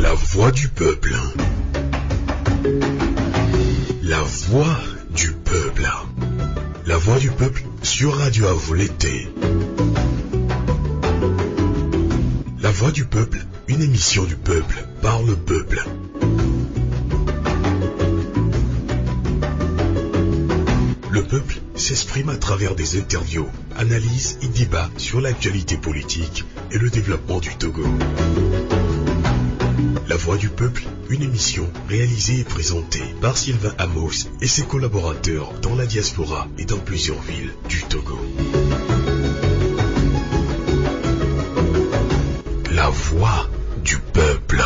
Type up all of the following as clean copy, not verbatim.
La voix du peuple. La voix du peuple. La voix du peuple sur Radio Avolété. La voix du peuple, une émission du peuple, par le peuple. Le peuple s'exprime à travers des interviews, analyses et débats sur l'actualité politique et le développement du Togo. La voix du peuple, une émission réalisée et présentée par Sylvain Amos et ses collaborateurs dans la diaspora et dans plusieurs villes du Togo. La voix du peuple.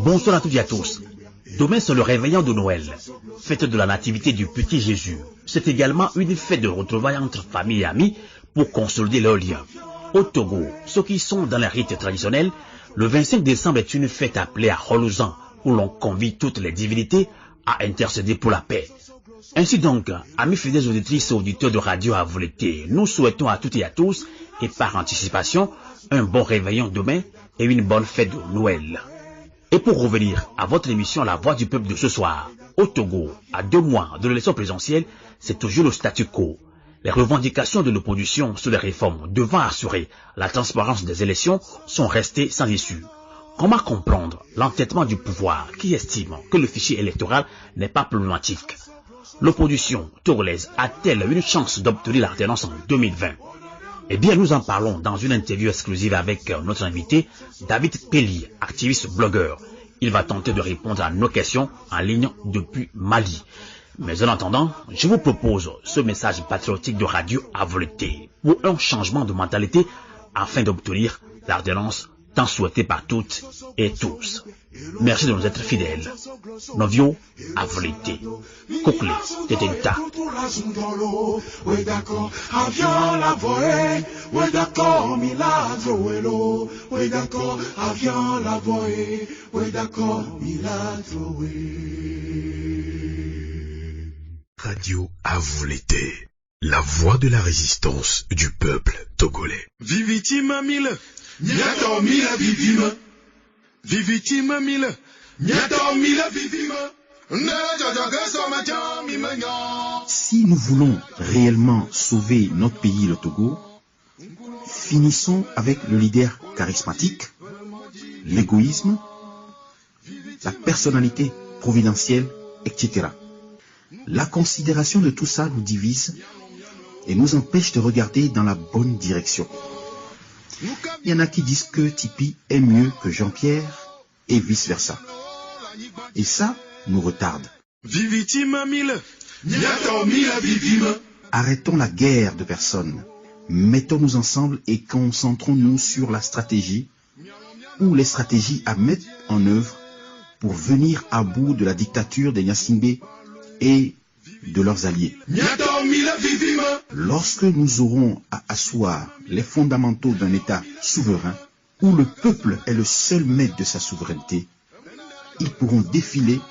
Bonsoir à toutes et à tous. Demain c'est le réveillon de Noël, fête de la nativité du petit Jésus. C'est également une fête de retrouvailles entre familles et amis pour consolider leurs liens. Au Togo, ceux qui sont dans les rites traditionnels, le 25 décembre est une fête appelée à Holozan, où l'on convie toutes les divinités à intercéder pour la paix. Ainsi donc, amis fidèles auditrices et auditeurs de Radio Avolété, nous souhaitons à toutes et à tous, et par anticipation, un bon réveillon demain et une bonne fête de Noël. Et pour revenir à votre émission La Voix du Peuple de ce soir, au Togo, à 2 mois de l'élection présidentielle, c'est toujours le statu quo. Les revendications de l'opposition sur les réformes devant assurer la transparence des élections sont restées sans issue. Comment comprendre l'entêtement du pouvoir qui estime que le fichier électoral n'est pas problématique? L'opposition togolaise a-t-elle une chance d'obtenir l'alternance en 2020? Eh bien, nous en parlons dans une interview exclusive avec notre invité, David Pelli, activiste blogueur. Il va tenter de répondre à nos questions en ligne depuis Mali. Mais en attendant, je vous propose ce message patriotique de Radio Avolété pour un changement de mentalité afin d'obtenir l'alternance tant souhaitée par toutes et tous. Merci de nous être fidèles. Novio Avolété. Kokle Tetenta. Oui d'accord, avion la voie. Oui d'accord, Miladroelo. Oui d'accord, avion la voie. Oui d'accord, Miladroelo. Radio Avolété. La voix de la résistance du peuple togolais. Vivitima mille. Nyato mille vivima. Vivitima mille. Nyato mille vivima. Si nous voulons réellement sauver notre pays, le Togo, finissons avec le leader charismatique, l'égoïsme, la personnalité providentielle, etc. La considération de tout ça nous divise et nous empêche de regarder dans la bonne direction. Il y en a qui disent que Tipi est mieux que Jean-Pierre et vice-versa. Et ça nous retarde. Arrêtons la guerre de personnes. Mettons-nous ensemble et concentrons-nous sur la stratégie ou les stratégies à mettre en œuvre pour venir à bout de la dictature des Gnassingbé et de leurs alliés. Lorsque nous aurons à asseoir les fondamentaux d'un État souverain, où le peuple est le seul maître de sa souveraineté, ils pourront défiler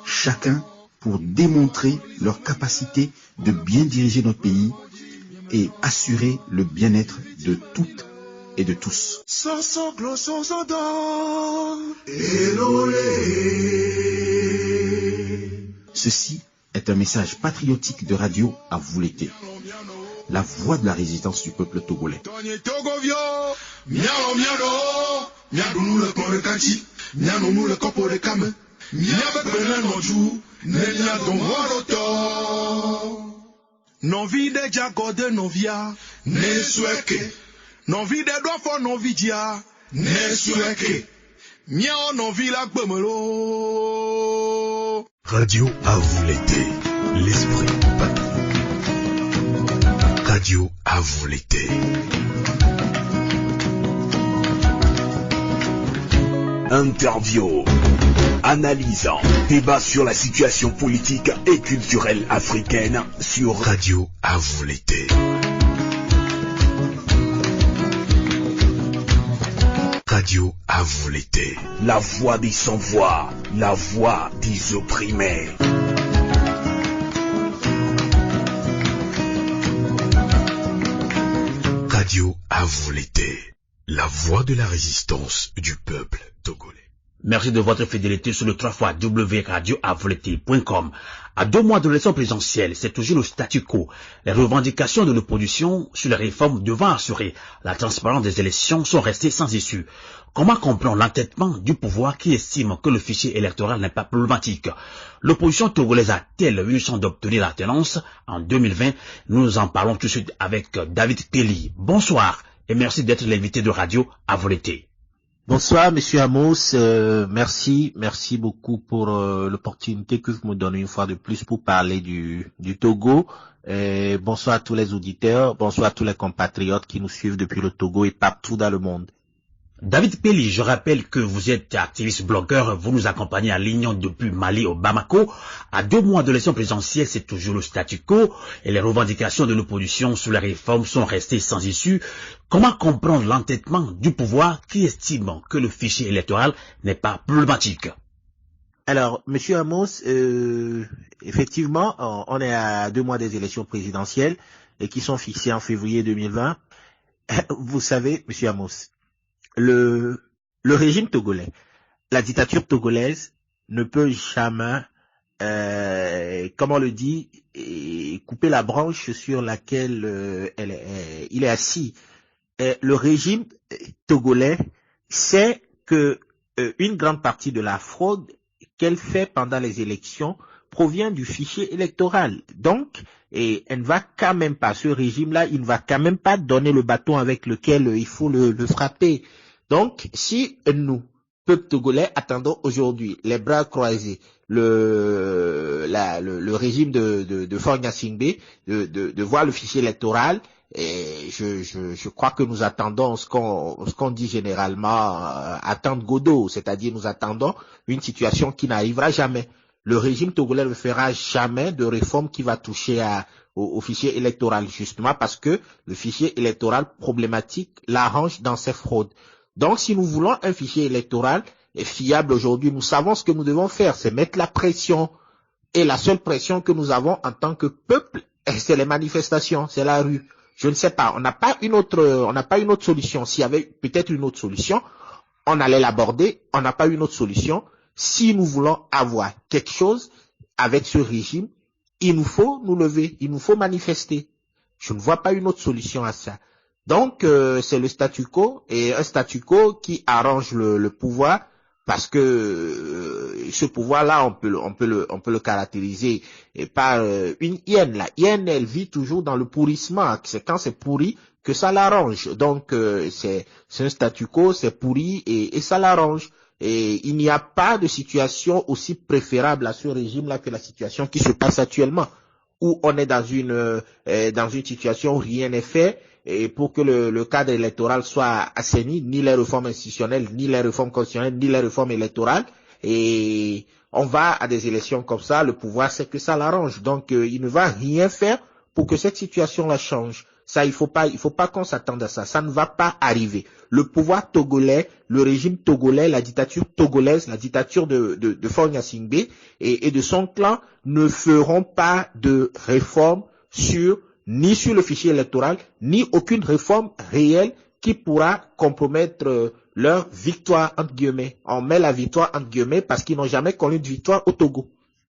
chacun pour démontrer leur capacité de bien diriger notre pays et assurer le bien-être de toutes et de tous. Ceci est un message patriotique de Radio Avolété, la voix de la résistance du peuple togolais. Non vide jagode novia ne sueke non vide doifo novidia ne sueke miao non vila gbemelo. Radio Avolété, l'esprit patrie. Radio Avolété. Interview, analysant, débat sur la situation politique et culturelle africaine sur Radio Avolété. Radio à vous l'été. La voix des sans-voix, la voix des opprimés. Radio à vous l'été. La voix de la résistance du peuple togolais. Merci de votre fidélité sur le 3xwradioavoulété.com. À 2 mois de l'élection présidentielle, c'est toujours le statu quo. Les revendications de l'opposition sur les réformes devant assurer la transparence des élections sont restées sans issue. Comment comprendre l'entêtement du pouvoir qui estime que le fichier électoral n'est pas problématique? L'opposition togolaise a-t-elle eu une chance d'obtenir la tenance en 2020? Nous en parlons tout de suite avec David Pelli. Bonsoir et merci d'être l'invité de Radio à vous l'été. Bonsoir, Monsieur Amos. Merci beaucoup pour l'opportunité que vous me donnez une fois de plus pour parler du Togo. Bonsoir à tous les auditeurs, bonsoir à tous les compatriotes qui nous suivent depuis le Togo et partout dans le monde. David Pelli, je rappelle que vous êtes activiste blogueur, vous nous accompagnez à Lignon depuis Mali au Bamako. À 2 mois de l'élection présidentielle, c'est toujours le statu quo et les revendications de l'opposition sur les réformes sont restées sans issue. Comment comprendre l'entêtement du pouvoir qui estime que le fichier électoral n'est pas problématique? Alors, Monsieur Amos, effectivement, on est à 2 mois des élections présidentielles et qui sont fixées en février 2020. Vous savez, Monsieur Amos, le régime togolais, la dictature togolaise ne peut jamais, comme on le dit, couper la branche sur laquelle il est assis. Le régime togolais sait que une grande partie de la fraude qu'elle fait pendant les élections provient du fichier électoral. Donc, et elle ne va quand même pas, ce régime-là, il ne va quand même pas donner le bâton avec lequel il faut le frapper. Donc, si nous, peuple togolais, attendons aujourd'hui, les bras croisés, le régime de Faure Gnassingbé, de voir le fichier électoral, et je crois que nous attendons ce qu'on dit généralement, attendre Godot, c'est-à-dire nous attendons une situation qui n'arrivera jamais. Le régime togolais ne fera jamais de réforme qui va toucher au fichier électoral, justement parce que le fichier électoral problématique l'arrange dans ses fraudes. Donc, si nous voulons un fichier électoral fiable aujourd'hui, nous savons ce que nous devons faire, c'est mettre la pression. Et la seule pression que nous avons en tant que peuple, c'est les manifestations, c'est la rue. Je ne sais pas, on n'a pas une autre solution. S'il y avait peut-être une autre solution, on allait l'aborder. On n'a pas une autre solution. Si nous voulons avoir quelque chose avec ce régime, il nous faut nous lever, il nous faut manifester. Je ne vois pas une autre solution à ça. Donc, c'est le statu quo, et un statu quo qui arrange le pouvoir, parce que ce pouvoir-là, on peut le caractériser par une hyène. La hyène, elle vit toujours dans le pourrissement. C'est quand c'est pourri que ça l'arrange. Donc, c'est un statu quo, c'est pourri et ça l'arrange. Et il n'y a pas de situation aussi préférable à ce régime-là que la situation qui se passe actuellement, où on est dans une situation où rien n'est fait. Et pour que le cadre électoral soit assaini, ni les réformes institutionnelles, ni les réformes constitutionnelles, ni les réformes électorales. Et on va à des élections comme ça, le pouvoir sait que ça l'arrange. Donc, il ne va rien faire pour que cette situation-là change. Ça, il faut pas qu'on s'attende à ça. Ça ne va pas arriver. Le pouvoir togolais, le régime togolais, la dictature togolaise, la dictature de Faure Gnassingbé et de son clan ne feront pas de réforme ni sur le fichier électoral, ni aucune réforme réelle qui pourra compromettre leur victoire, entre guillemets. On met la victoire, entre guillemets, parce qu'ils n'ont jamais connu de victoire au Togo.